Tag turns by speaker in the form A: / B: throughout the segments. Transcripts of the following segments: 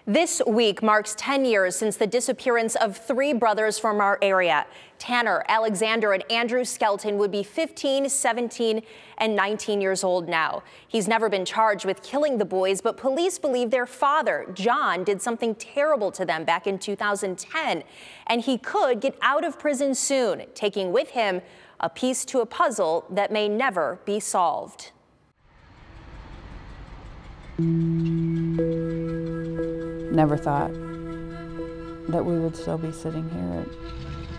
A: This week marks 10 years since the disappearance of 3 brothers from our area. Tanner, Alexander, and Andrew Skelton would be 15, 17, and 19 years old now. He's never been charged with killing the boys, but police believe their father, John, did something terrible to them back in 2010, and he could get out of prison soon, taking with him a piece to a puzzle that may never be solved.
B: Never thought that we would still be sitting here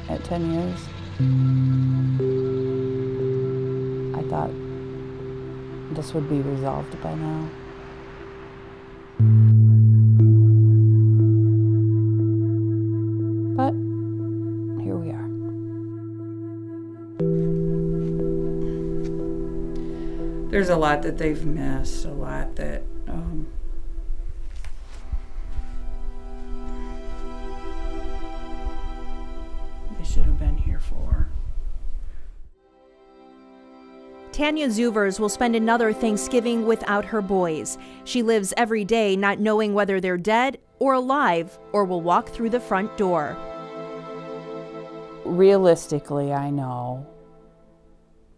B: at 10 years. I thought this would be resolved by now. But here we are. There's a lot that they've missed, a lot that they should have been here for.
A: Tanya Zuvers will spend another Thanksgiving without her boys. She lives every day not knowing whether they're dead or alive or will walk through the front door.
B: Realistically, I know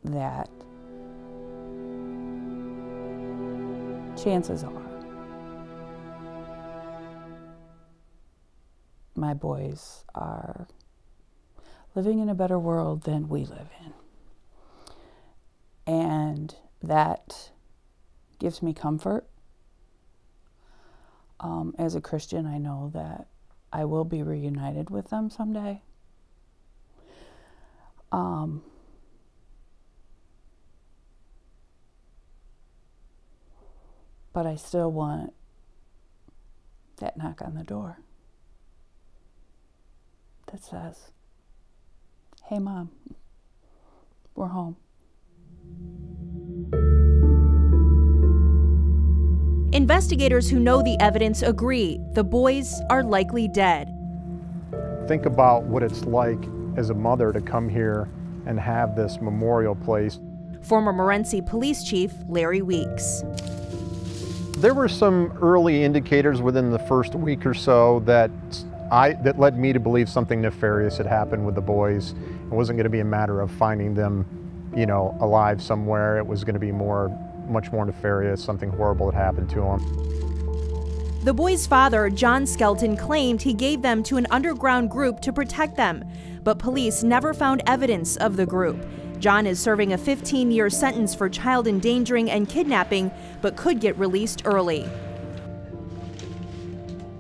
B: that chances are my boys are living in a better world than we live in. And that gives me comfort. As a Christian, I know that I will be reunited with them someday. But I still want that knock on the door that says, "Hey, Mom, we're home."
A: Investigators who know the evidence agree the boys are likely dead.
C: Think about what it's like as a mother to come here and have this memorial place.
A: Former Morenci Police Chief Larry Weeks.
C: There were some early indicators within the first week or so that led me to believe something nefarious had happened with the boys. It wasn't going to be a matter of finding them, alive somewhere. It was going to be much more nefarious. Something horrible had happened to them.
A: The boys' father, John Skelton, claimed he gave them to an underground group to protect them, but police never found evidence of the group. John is serving a 15-year sentence for child endangering and kidnapping, but could get released early.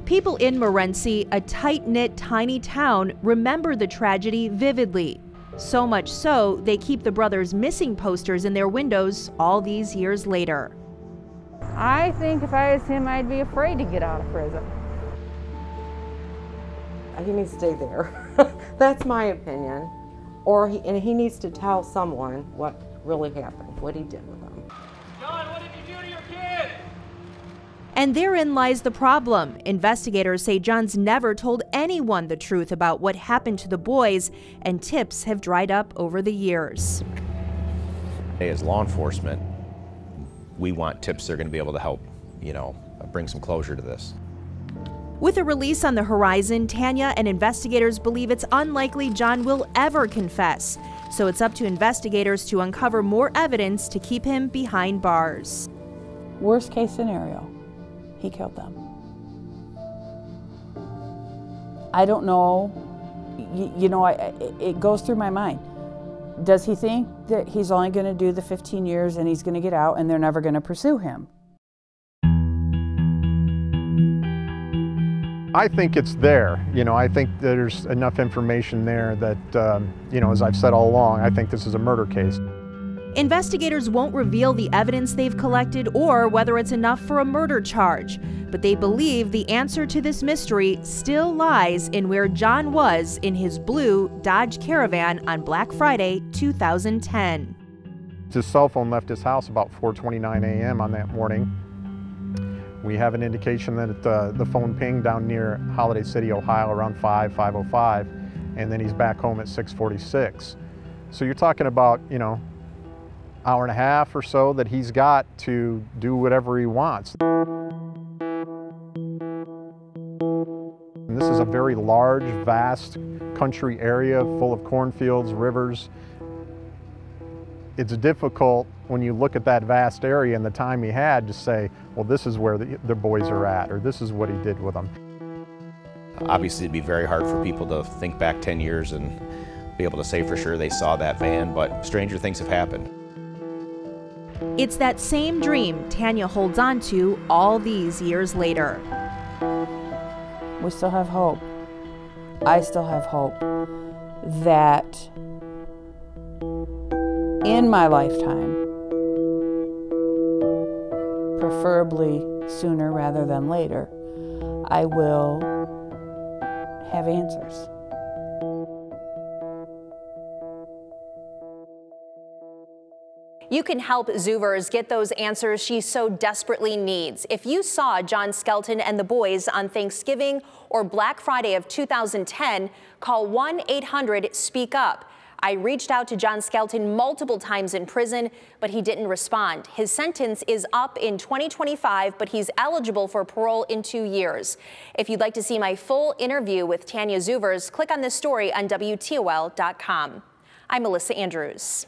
A: People in Morenci, a tight-knit, tiny town, remember the tragedy vividly. So much so, they keep the brothers' missing posters in their windows all these years later.
D: I think if I was him, I'd be afraid to get out of prison.
E: He needs to stay there. That's my opinion. And he needs to tell someone what really happened, what he did with them.
F: John, what did you do to your kid?
A: And therein lies the problem. Investigators say John's never told anyone the truth about what happened to the boys, and tips have dried up over the years.
G: As law enforcement, we want tips that are going to be able to help, bring some closure to this.
A: With a release on the horizon, Tanya and investigators believe it's unlikely John will ever confess. So it's up to investigators to uncover more evidence to keep him behind bars.
B: Worst case scenario, he killed them. I don't know, it goes through my mind. Does he think that he's only going to do the 15 years and he's going to get out and they're never going to pursue him?
C: I think it's there. I think there's enough information there that, as I've said all along, I think this is a murder case.
A: Investigators won't reveal the evidence they've collected or whether it's enough for a murder charge, but they believe the answer to this mystery still lies in where John was in his blue Dodge Caravan on Black Friday, 2010.
C: His cell phone left his house about 4:29 a.m. on that morning. We have an indication that the phone pinged down near Holiday City, Ohio around 5:05, and then he's back home at 6:46. So you're talking about, hour and a half or so that he's got to do whatever he wants. is a very large, vast country area full of cornfields, rivers. It's difficult when you look at that vast area and the time he had to say, well, this is where the boys are at, or this is what he did with them.
G: Obviously, it'd be very hard for people to think back 10 years and be able to say for sure they saw that van, but stranger things have happened.
A: It's that same dream Tanya holds on to all these years later.
B: We still have hope. I still have hope that in my lifetime, preferably sooner rather than later, I will have answers.
A: You can help Zuvers get those answers she so desperately needs. If you saw John Skelton and the boys on Thanksgiving or Black Friday of 2010, call 1-800-SPEAK-UP. I reached out to John Skelton multiple times in prison, but he didn't respond. His sentence is up in 2025, but he's eligible for parole in 2 years. If you'd like to see my full interview with Tanya Zuvers, click on this story on WTOL.com. I'm Melissa Andrews.